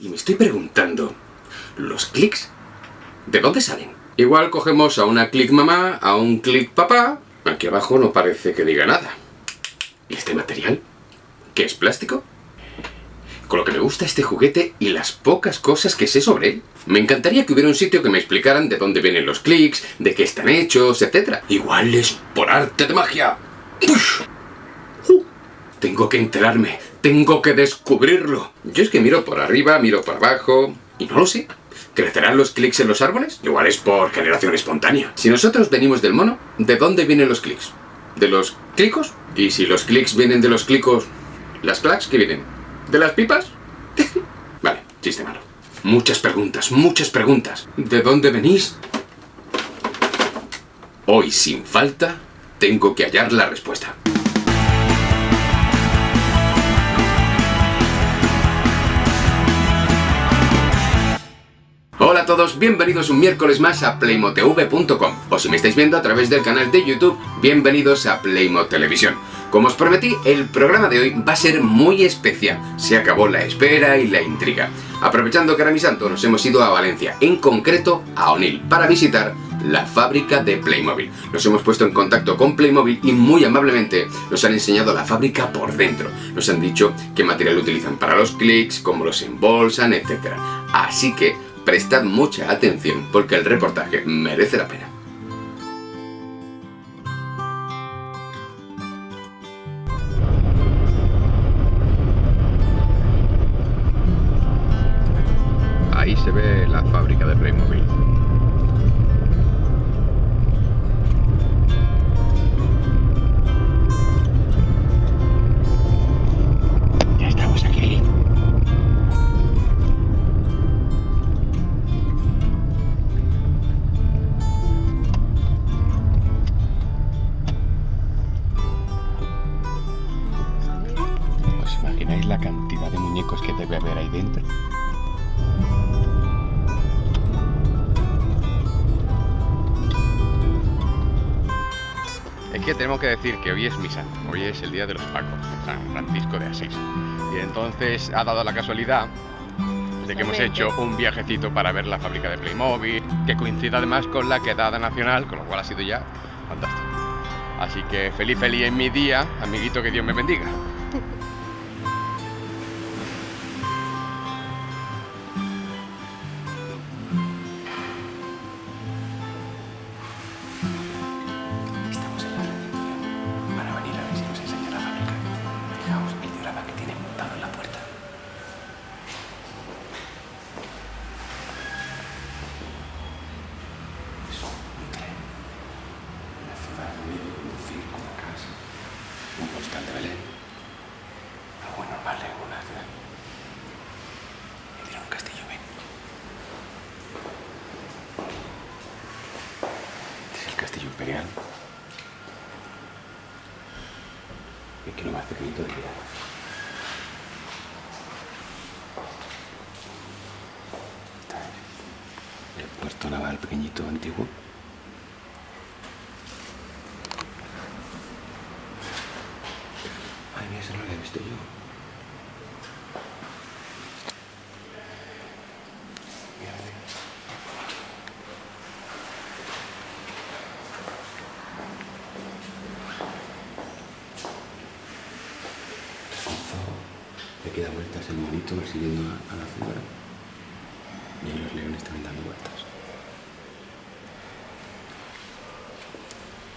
Y me estoy preguntando, ¿los clics de dónde salen? Igual cogemos a una clic mamá, a un clic papá. Aquí abajo no parece que diga nada. ¿Y este material? ¿Qué es plástico? Con lo que me gusta este juguete y las pocas cosas que sé sobre él. Me encantaría que hubiera un sitio que me explicaran de dónde vienen los clics, de qué están hechos, etc. Igual es por arte de magia. Tengo que enterarme, tengo que descubrirlo. Yo es que miro por arriba, miro por abajo y no lo sé. ¿Crecerán los clics en los árboles? Igual es por generación espontánea. Si nosotros venimos del mono, ¿de dónde vienen los clics? ¿De los clicos? Y si los clics vienen de los clicos, ¿las clacs qué vienen? ¿De las pipas? Vale, chiste malo. Muchas preguntas, muchas preguntas. ¿De dónde venís? Hoy, sin falta, tengo que hallar la respuesta. Hola a todos, bienvenidos un miércoles más a playmotv.com o si me estáis viendo a través del canal de YouTube, bienvenidos a Playmo Televisión. Como os prometí, el programa de hoy va a ser muy especial. Se acabó la espera y la intriga. Aprovechando que era mi santo, nos hemos ido a Valencia, en concreto a Onil, para visitar la fábrica de Playmobil. Nos hemos puesto en contacto con Playmobil y muy amablemente nos han enseñado la fábrica por dentro. Nos han dicho qué material utilizan para los clics, cómo los embolsan, etc. Así que prestad mucha atención porque el reportaje merece la pena. Ahí se ve la fábrica de Playmobil. Ya estamos aquí. ¿Os imagináis la cantidad de muñecos que debe haber ahí dentro? Es que tenemos que decir que hoy es misa, hoy es el día de los Pacos, San Francisco de Asís. Y entonces ha dado la casualidad de que hemos hecho un viajecito para ver la fábrica de Playmobil, que coincide además con la quedada nacional, con lo cual ha sido ya fantástico. Así que feliz en mi día, amiguito, que Dios me bendiga. De Belén, algo normal en una ciudad. Y tiene un castillo bien. Este es el castillo imperial. Y aquí lo más pequeñito de mirar. Está el puerto naval pequeñito antiguo. Eso no lo había visto yo. Le queda vueltas el monito persiguiendo a la cebra. Y ahí los leones también dando vueltas.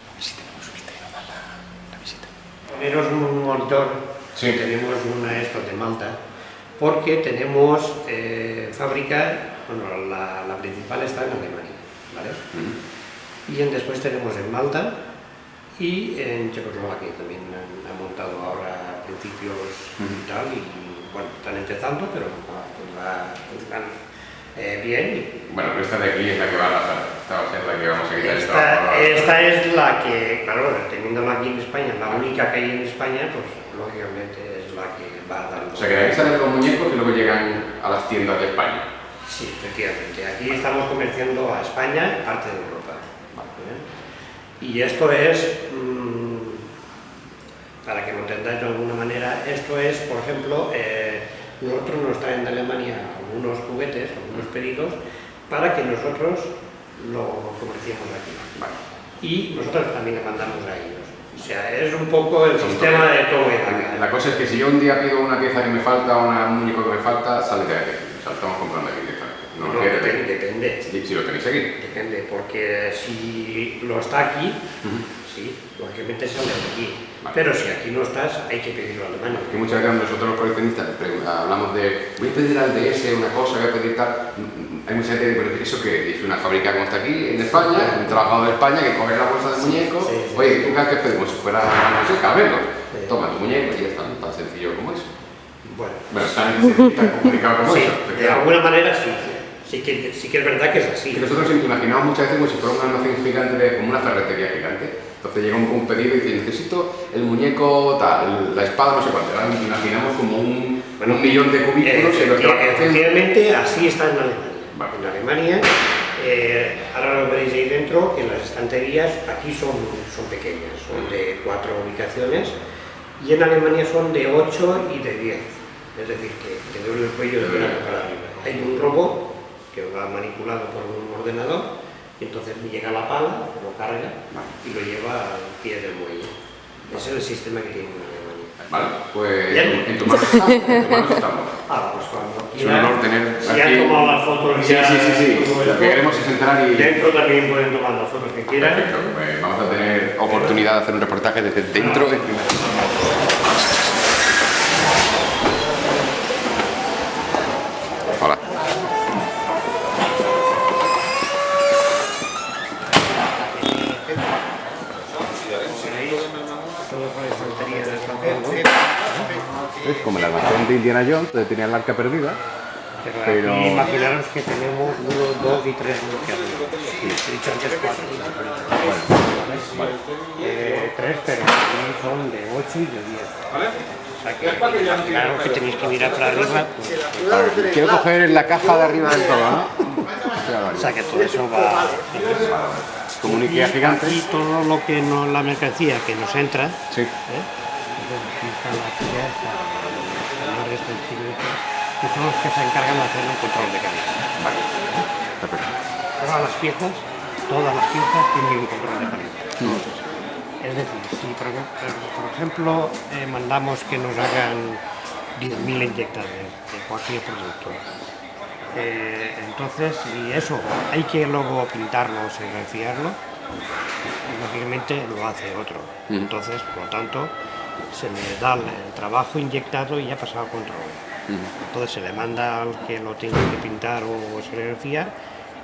A ver si tenemos suerte y nos dan la visita. Poneros un monitor, sí. Tenemos una esto de Malta, porque tenemos fábrica, bueno, la principal está en Alemania, ¿vale? Después tenemos en Malta y en Checoslovaquia también han montado ahora a principios y tal, y bueno, están empezando, pero van bien. Bueno, pero esta de aquí es la que va a pasar, esta va a ser la que vamos a quitar. Esta es la que, claro, teniéndola aquí en España, la única que hay en España, pues lógicamente es la que va a dar. O sea, que de aquí salen los muñecos que luego llegan a las tiendas de España. Sí, efectivamente. Aquí estamos comerciando a España, parte de Europa. Y esto es, para que lo entendáis de alguna manera, esto es, por ejemplo, nosotros nos traen de Alemania clientes, algunos pedidos, para que nosotros lo comerciemos aquí. Vale. Y nosotros también le mandamos a ellos. O sea, es un poco el sistema de todo y daca. La cosa es que si yo un día pido una pieza que me falta, un muñeco que me falta, sale de aquí. O sea, estamos comprando aquí directamente. No, depende. Si lo tenéis aquí. Depende, porque si lo está aquí, sí, lógicamente sale de aquí. Vale. Pero si aquí no estás, hay que pedirlo a Alemania. Que muchas veces nosotros los coleccionistas hablamos de voy a pedir al DS una cosa, voy a pedir tal. Hay mucha gente que dice eso que es una fábrica como está aquí en España, un trabajador de España que coge la bolsa de muñecos. Oye, ¿tú crees que pedimos? Si fuera, no sé, Carmelo, toma tu muñeco y ya está, tan sencillo como eso. Bueno, tan complicado como eso. De alguna manera sí. Sí que es verdad que es así. Que nosotros imaginamos muchas veces como si fuera un almacén gigante, como una ferretería gigante. Entonces llega un pedido y dice, necesito el muñeco tal, la espada no sé cuánto. Ahora imaginamos como un millón de cubículos. Efectivamente, así está en Alemania. Vale. En Alemania, ahora lo veréis ahí dentro, que las estanterías aquí son pequeñas, son de 4 ubicaciones, y en Alemania son de 8 y de 10. Es decir, que de el cuello de la para arriba. Hay un robot que va manipulado por un ordenador, y entonces llega la pala, lo carga y lo lleva al pie del muelle. Ese es el sistema que tiene en Alemania. Vale, pues Bien. en tu mano estamos. Pues cuando Es un honor tener si aquí... han tomado las fotos Sí. todo Lo esto, que queremos es entrar y... dentro también pueden tomar las fotos que quieran. Perfecto, pues vamos a tener oportunidad de hacer un reportaje desde dentro. Hola. Es como el almacén de Indiana Jones, donde tenía el arca perdida. Pero aquí imaginaros que tenemos 1, 2 y 3 he dicho antes 4. Vale. 3, pero aquí son de 8 y de 10. O sea que imaginaros que tenéis que mirar para arriba. Pues, Quiero coger la caja de arriba del todo, ¿no? o sea que todo eso va. Como un Ikea gigante. Aquí todo lo que no, la mercancía que nos entra. Sí. Entonces aquí está la actividad, que son los que se encargan de hacer el control de calidad. Vale. Perfecto. Todas las piezas tienen un control de calidad. Es decir, si por ejemplo mandamos que nos hagan 10.000 inyectables de cualquier producto, entonces si eso hay que luego pintarlo o serigrafíarlo, lógicamente lo hace otro. Entonces, por lo tanto, se le da el trabajo inyectado y ya ha pasado a control. Entonces se le manda al que lo tiene que pintar o serigrafiar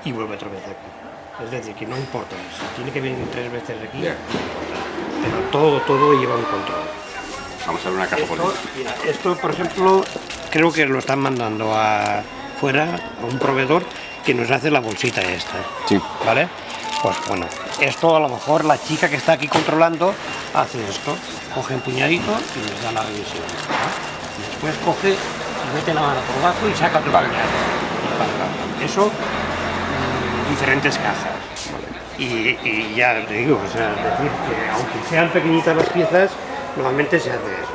y vuelve otra vez aquí. Es decir, que no importa, si tiene que venir 3 veces aquí, no importa. Pero todo lleva un control. Vamos a ver una caja por Esto, por ejemplo, creo que lo están mandando afuera a un proveedor que nos hace la bolsita esta. Sí. ¿Vale? Pues bueno, esto a lo mejor la chica que está aquí controlando hace esto, coge un puñadito y nos da la revisión. ¿no? Después coge y mete la mano por abajo y saca otro puñado. Eso, diferentes cajas. Y ya te digo, o sea, decir que aunque sean pequeñitas las piezas, normalmente se hace eso.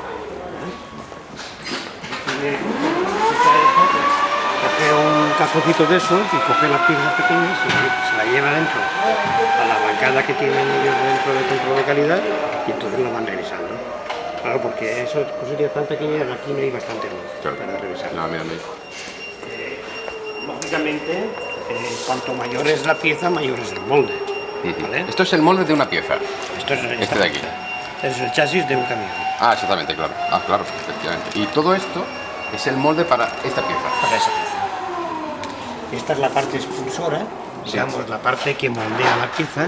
Coge un cajocito de esos y coge las piezas pequeñas y se la lleva dentro a la bancada que tienen ellos dentro del control de calidad y entonces la van revisando. Claro, porque eso cosillas tan pequeñas aquí no hay bastante luz para revisar. No, mira. Lógicamente, cuanto mayor es la pieza, mayor es el molde. ¿Vale? Esto es el molde de una pieza. Esto es Este de aquí. Es el chasis de un camión. Ah, exactamente, claro. Ah, claro, efectivamente. Y todo esto es el molde para esta pieza. Para esa pieza. Esta es la parte expulsora, digamos, la parte que moldea la pieza,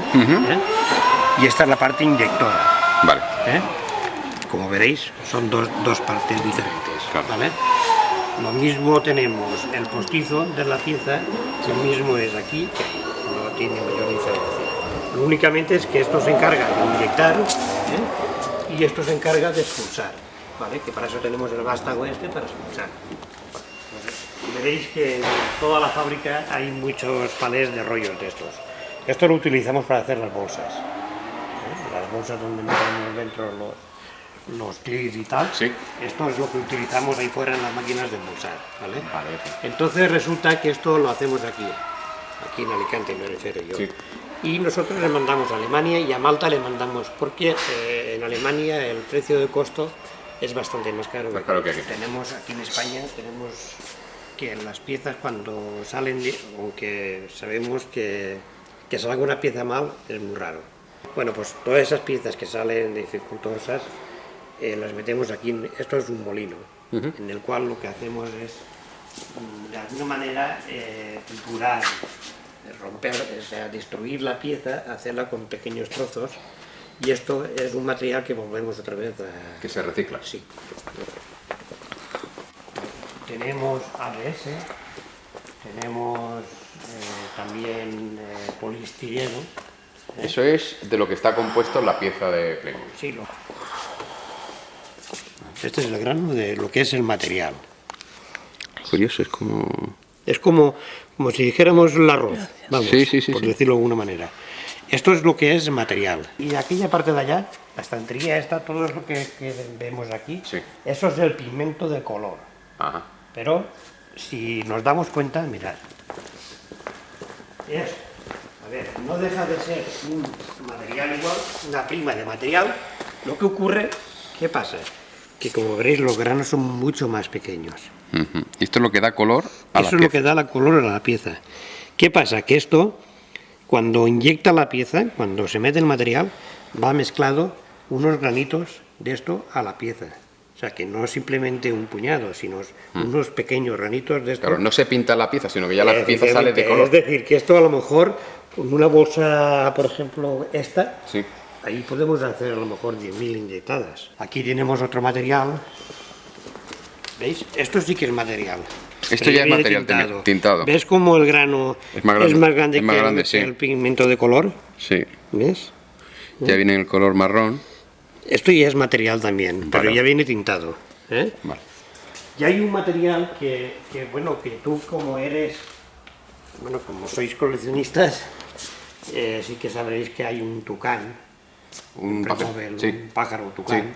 y esta es la parte inyectora. Vale. Como veréis, son dos partes diferentes. Claro. ¿Vale? Lo mismo tenemos el postizo de la pieza, el mismo es aquí, que no tiene mayor diferencia. Lo únicamente es que esto se encarga de inyectar y esto se encarga de expulsar, ¿vale? Que para eso tenemos el vástago este para expulsar. Veréis que en toda la fábrica hay muchos palés de rollos de estos. Esto lo utilizamos para hacer las bolsas. Las bolsas donde metemos dentro los clics y tal. Sí. Esto es lo que utilizamos ahí fuera en las máquinas de embolsar, ¿vale? Vale, sí. Entonces resulta que esto lo hacemos aquí en Alicante, en Berenjere yo. Sí. Y nosotros le mandamos a Alemania y a Malta le mandamos, porque en Alemania el precio de costo es bastante más caro. Más caro que aquí. Tenemos aquí en España, tenemos que las piezas cuando salen, aunque sabemos que salga una pieza mal, es muy raro. Bueno, pues todas esas piezas que salen dificultosas, las metemos aquí, esto es un molino, en el cual lo que hacemos es, de alguna manera, triturar, romper, o sea, destruir la pieza, hacerla con pequeños trozos, y esto es un material que volvemos otra vez a... Que se recicla. Sí. Tenemos ABS, tenemos también poliestireno. Eso es de lo que está compuesto la pieza de Playmobil. Sí, este es el grano de lo que es el material. Curioso, es como... Es como si dijéramos el arroz, vamos, Sí, por sí. decirlo de alguna manera. Esto es lo que es material. Y aquella parte de allá, la estantería esta, todo lo que vemos aquí, Sí. eso es el pigmento de color. Ajá. Pero si nos damos cuenta, mirad, es, a ver, no deja de ser un material igual, una prima de material. Lo que ocurre, ¿qué pasa? Que como veréis los granos son mucho más pequeños. Y esto es lo que da color a la Eso es lo que da la color a la pieza. ¿Qué pasa? Que esto, cuando inyecta la pieza, cuando se mete el material, va mezclado unos granitos de esto a la pieza. O sea, que no es simplemente un puñado, sino unos pequeños granitos de esto. Claro, no se pinta la pieza, sino que ya la pieza sale de color. Es decir, que esto a lo mejor, con una bolsa, por ejemplo, esta, Sí. ahí podemos hacer a lo mejor 10.000 inyectadas. Aquí tenemos otro material. ¿Veis? Esto sí que es material. Esto Pero ya es viene material tintado. ¿Ves cómo el grano Es más grande, que sí. el pigmento de color? Sí. ¿Ves? Ya viene el color marrón. Esto ya es material también, pero Vale. ya viene tintado. ¿eh? Vale. Y hay un material que, bueno, que tú como eres, bueno, como sois coleccionistas, sí que sabréis que hay un tucán, Un Playmobil, papel. Sí. un pájaro tucán, Sí.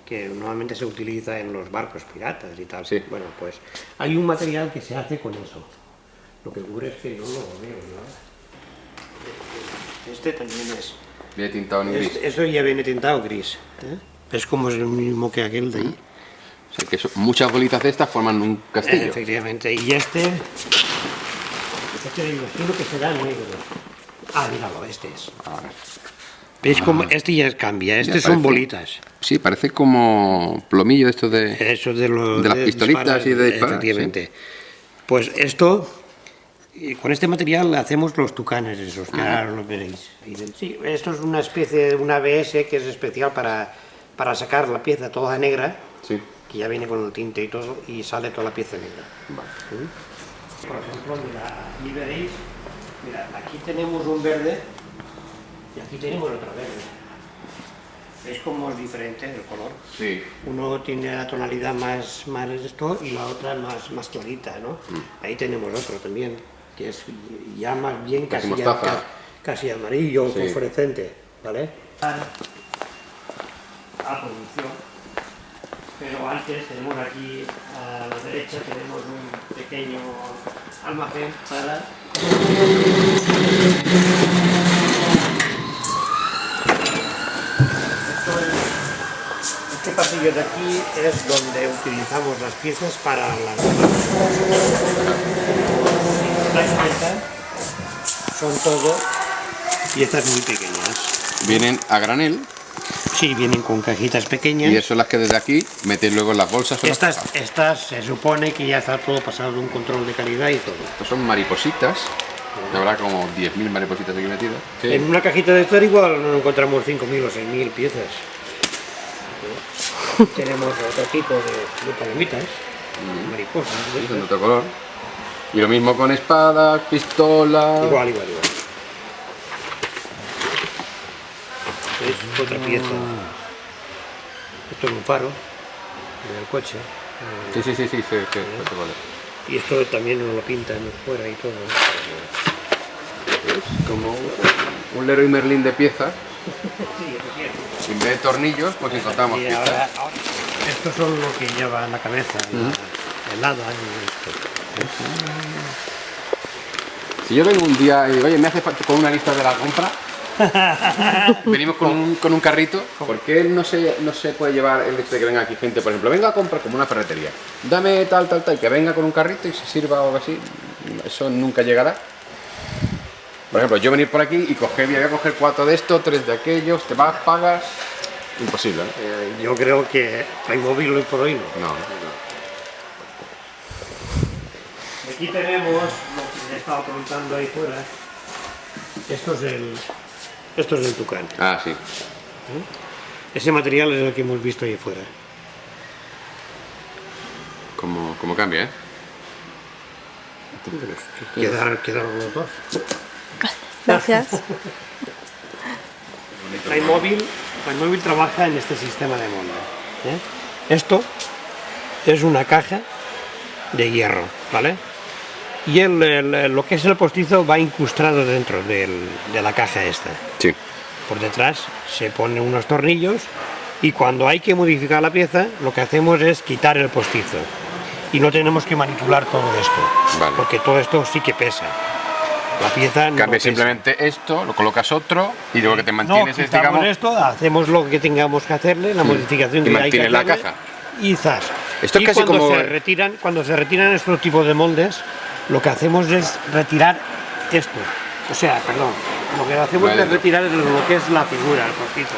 que normalmente se utiliza en los barcos piratas y tal. Sí. Bueno, pues hay un material que se hace con eso. Lo que ocurre es que no lo veo, ¿no? Este también es. Viene tintado en gris. Eso ya viene tintado gris. ¿eh? Es como es el mismo que aquel de ahí. O sea, que muchas bolitas de estas forman un castillo. Efectivamente. Y este me imagino que será negro. Ah, míralo, este es. A ver. ¿Veis cómo? Este ya cambia, este son parece- bolitas. Sí, parece como plomillo esto de... Eso de, De las pistolitas y de disparar, efectivamente. Pues esto, y con este material hacemos los tucanes esos, que ahora lo veréis. Sí, esto es una especie de una ABS que es especial para sacar la pieza toda negra, Sí. que ya viene con el tinte y todo, y sale toda la pieza negra. Vale. Por ejemplo, mira, aquí veréis, mira, aquí tenemos un verde y aquí tenemos otro verde. ¿Veis cómo es diferente el color? Sí. Uno tiene la tonalidad más esto y la otra más clarita, ¿no? Ahí tenemos otro también, que es ya más bien Casi casi, mostaza. casi amarillo, Sí. fosforescente, ¿vale? A producción. Pero antes tenemos aquí a la derecha tenemos un pequeño almacén para este pasillo de aquí es donde utilizamos las piezas para las dais cuenta, son todo piezas muy pequeñas. Vienen a granel Sí, vienen con cajitas pequeñas. y eso son las que desde aquí metéis luego en las bolsas. o las cajas. Estas se supone que ya está todo pasado de un control de calidad y todo. Estos son maripositas. Que habrá como 10.000 maripositas aquí metidas. Sí. En una cajita de estar igual no encontramos 5.000 o 6.000 piezas. Tenemos otro tipo de palomitas, mariposas. Sí, son de otro color. Y lo mismo con espadas, pistolas. Igual. Es otra pieza. Esto es un faro del coche. Sí, vale. Y esto también nos lo pintan fuera y todo. ¿Veis? Como un Leroy Merlin de piezas. Sí, En vez de tornillos, pues encontramos y piezas. ahora, estos son lo que lleva en la cabeza, el hada y esto. Si yo vengo un día y digo, oye, me hace falta con una lista de la compra, venimos con un carrito, ¿por qué no se puede llevar el hecho de que venga aquí gente, por ejemplo, venga a comprar como una ferretería, dame tal, que venga con un carrito y se sirva o algo así? Eso nunca llegará. Por ejemplo, yo venir por aquí y voy a coger 4 de estos, 3 de aquellos, te vas, pagas, imposible, ¿no? Yo creo que Playmobil hoy por hoy no. No. Aquí tenemos lo que me estaba preguntando ahí fuera. Esto es el tucán. Ah, sí. Ese material es el que hemos visto ahí fuera. Como cambia, ¿eh? Quedaron los dos. Gracias. Playmobil trabaja en este sistema de molde. Esto es una caja de hierro, ¿vale? Y lo que es el postizo va incrustado dentro de la caja esta. Sí. Por detrás se ponen unos tornillos y cuando hay que modificar la pieza, lo que hacemos es quitar el postizo. Y no tenemos que manipular todo esto, vale. Porque todo esto sí que pesa. La pieza no Cambia pesa. simplemente esto, lo colocas otro y luego que te mantienes es, digamos... esto, hacemos lo que tengamos que hacerle, la modificación Y que hay que mantienes la hacerle, caja. y zas. Esto es Y casi cuando como... cuando se retiran estos tipos de moldes, lo que hacemos es retirar esto. O sea, perdón, lo que hacemos es retirar lo que es la figura, el postizo.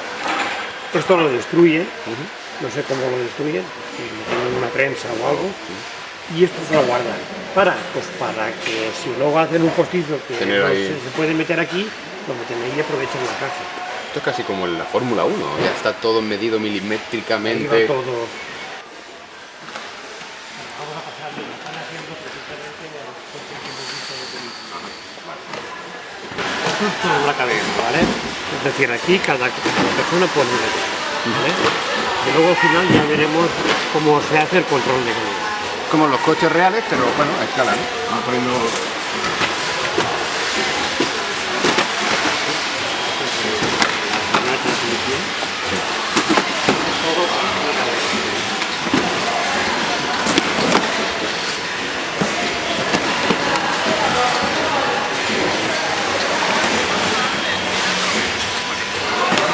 Esto lo destruye, no sé cómo lo destruyen, si meten una prensa o algo, y esto se lo guardan. Para que si luego hacen un postizo que no se puede meter aquí, lo meten ahí y aprovechan la caja. Esto es casi como en la Fórmula 1, ya está todo medido milimétricamente. Ahí va todo. Vamos a pasar, lo están haciendo precisamente en el coche que hemos visto de película. Esto es todo la cabeza, ¿vale? Es decir, aquí cada persona pone una llave, ¿vale? Y luego al final ya veremos cómo se hace el control de calidad. Como los coches reales, pero bueno, a escala, ¿no? Vamos poniendo...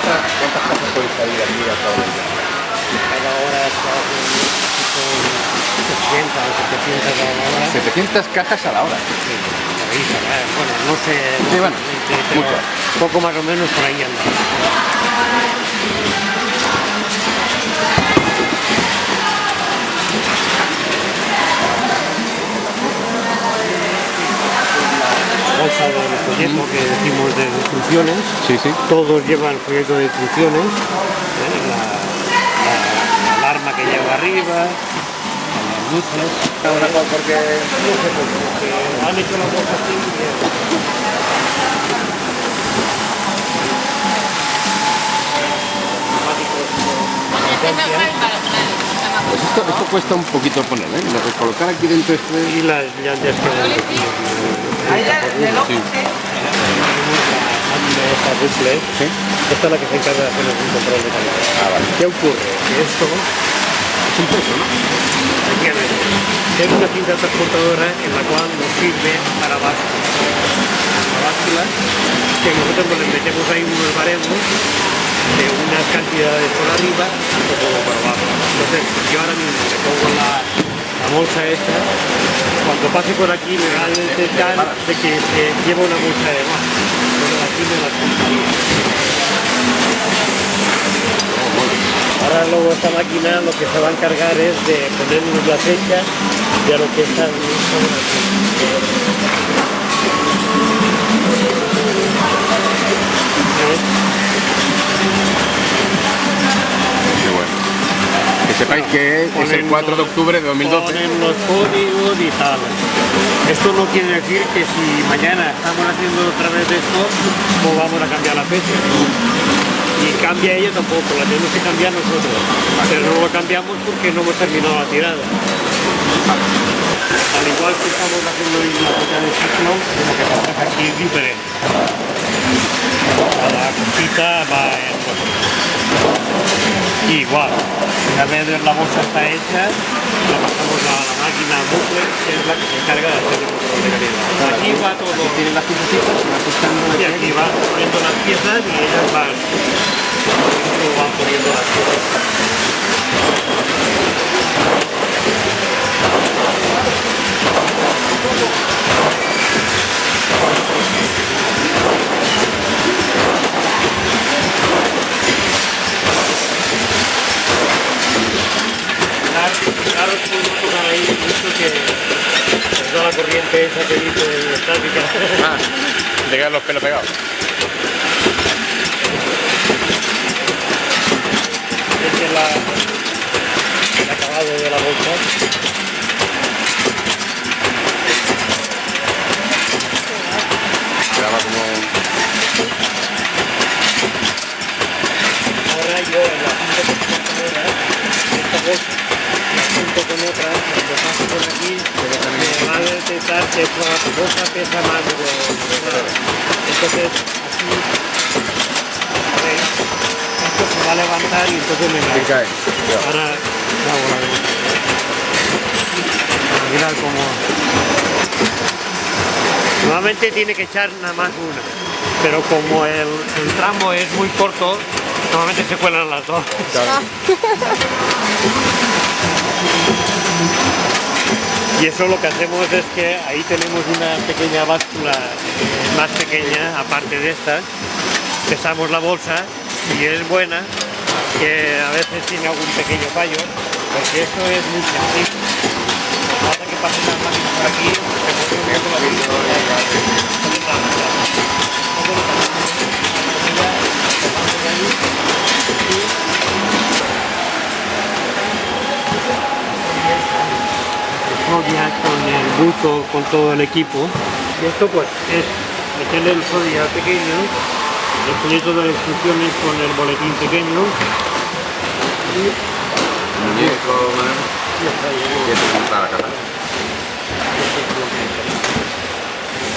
¿Cuántas casas pueden salir aquí a cada hora? Cada hora se hace tipo 60 o 700 a la hora. 700 cajas a la hora. Sí, sabéis, bueno, no sé, Sí, bueno, pero mucho. poco más o menos por ahí anda. Bolsa del folleto que decimos de instrucciones. Sí, sí. Todos llevan folleto de instrucciones, la alarma que lleva arriba, las luces. Una cosa porque... No sé por qué, porque han hecho la cosa así Pues esto cuesta un poquito poner, ¿eh? Colocar aquí dentro y las llantas que van aquí. Sí. Esta rifle, ¿Sí? esta es la que se encarga de hacer un control de calidad. Ah, vale. ¿Qué ocurre? Que esto Es un peso, ¿no? efectivamente, es una cinta transportadora en la cual nos sirve para básculas. Para básculas que nosotros nos le metemos ahí unos baremos de unas cantidades por arriba o por abajo. Entonces yo ahora mismo le pongo la bolsa esta, cuando pase por aquí me va a detectar de que se lleva una bolsa de más. Entonces aquí me la contaría. Ahora luego esta máquina lo que se va a encargar es de ponernos la fecha de lo que está aquí. Qué bueno. Que sepáis que es el 4 de octubre de 2012. Ponen los códigos y tal. Esto no quiere decir que si mañana estamos haciendo otra vez esto, pues vamos a cambiar la fecha. Y cambia ella tampoco, la tenemos que cambiar nosotros. Pero no lo cambiamos porque no hemos terminado la tirada. Al igual que estamos haciendo en la ruta de ciclo, lo que pasa aquí es diferente. Cada cosita va en igual. Una vez la bolsa está hecha, la pasamos a la máquina bucle, que es la que se encarga de hacer el control de calidad. Aquí va todo. Tienen las piezas, van ajustando Y aquí van poniendo las piezas y ellas van poniendo las piezas. Claro, es una tocar ahí mucho que toda la corriente esa que dice de estática. Ah, te quedan los pelos pegados. Este es el acabado de la bolsa. Quedaba como... Ahora yo en la punta que tengo ahora, esta bolsa, la junto con otra, cuando paso por aquí, me va a detectar que esta bolsa pesa más de lo normal. Entonces, así, ¿veis? Esto se va a levantar y entonces me Y cae. Ahora hago la demostración. Mirad cómo... Normalmente tiene que echar nada más una, pero como el tramo es muy corto, normalmente se cuelan las dos. Y eso lo que hacemos es que ahí tenemos una pequeña báscula más pequeña, aparte de estas. Pesamos la bolsa y es buena, que a veces tiene algún pequeño fallo, porque esto es muy sencillo. Basta que pasen las máquinas por aquí, se pone un poco la Zodiac con el buzo, con todo el equipo. Y esto pues es meterle el Zodiac pequeño, el folleto de instrucciones con el boletín pequeño y Muñeco, ya está, y esto es montar la caja.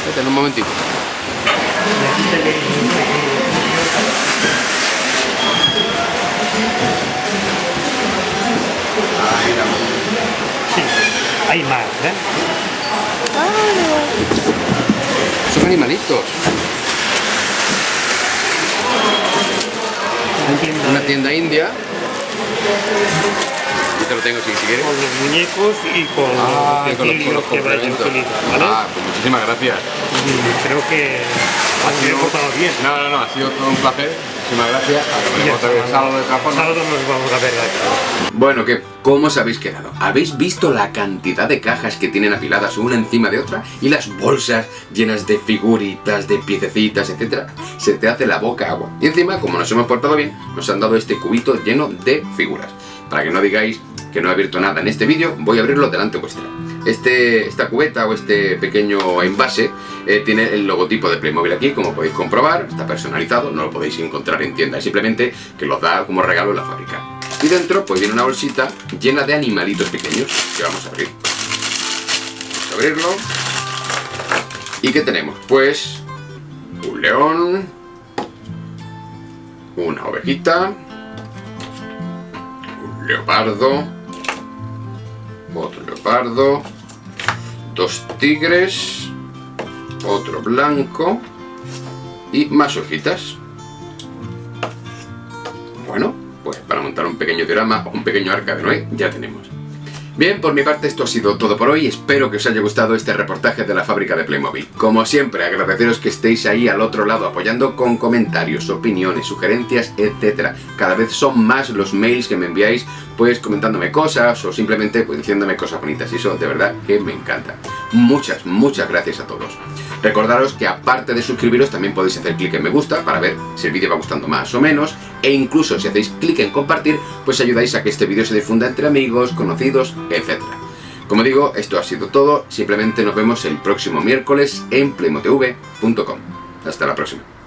Vete, en un momentito. y aquí tenéis un pequeño sí, hay más, ¿eh? Son animalitos. Una tienda india. Yo te lo tengo si quieres. Con los muñecos y con los que vayan felices, ¿vale? Ah, pues muchísimas gracias. Y creo que me he portado bien. No, ha sido todo un placer. Muchísimas gracias. Nos vemos otra vez el sábado de otra forma. Sábado nos vamos a ver aquí. Bueno, ¿cómo os habéis quedado? ¿Habéis visto la cantidad de cajas que tienen apiladas una encima de otra? Y las bolsas llenas de figuritas, de piececitas, etcétera. Se te hace la boca agua. Y encima, como nos hemos portado bien, nos han dado este cubito lleno de figuras. Para que no digáis que no he abierto nada en este vídeo, voy a abrirlo delante vuestra. Esta cubeta o este pequeño envase tiene el logotipo de Playmobil aquí, como podéis comprobar, está personalizado, no lo podéis encontrar en tienda, simplemente que los da como regalo en la fábrica. Y dentro pues viene una bolsita llena de animalitos pequeños que vamos a abrir. Vamos a abrirlo. ¿Y qué tenemos? Pues un león, una ovejita, un leopardo, otro leopardo, dos tigres, otro blanco y más hojitas. Bueno, pues para montar un pequeño diorama o un pequeño arca de Noé ya tenemos. Bien, por mi parte esto ha sido todo por hoy, espero que os haya gustado este reportaje de la fábrica de Playmobil. Como siempre, agradeceros que estéis ahí al otro lado apoyando con comentarios, opiniones, sugerencias, etc. Cada vez son más los mails que me enviáis, pues comentándome cosas o simplemente pues diciéndome cosas bonitas y eso de verdad que me encanta. Muchas gracias a todos. Recordaros que aparte de suscribiros también podéis hacer clic en me gusta para ver si el vídeo va gustando más o menos, e incluso si hacéis clic en compartir pues ayudáis a que este vídeo se difunda entre amigos, conocidos, etc. Como digo, esto ha sido todo, simplemente nos vemos el próximo miércoles en playmotv.com. Hasta la próxima.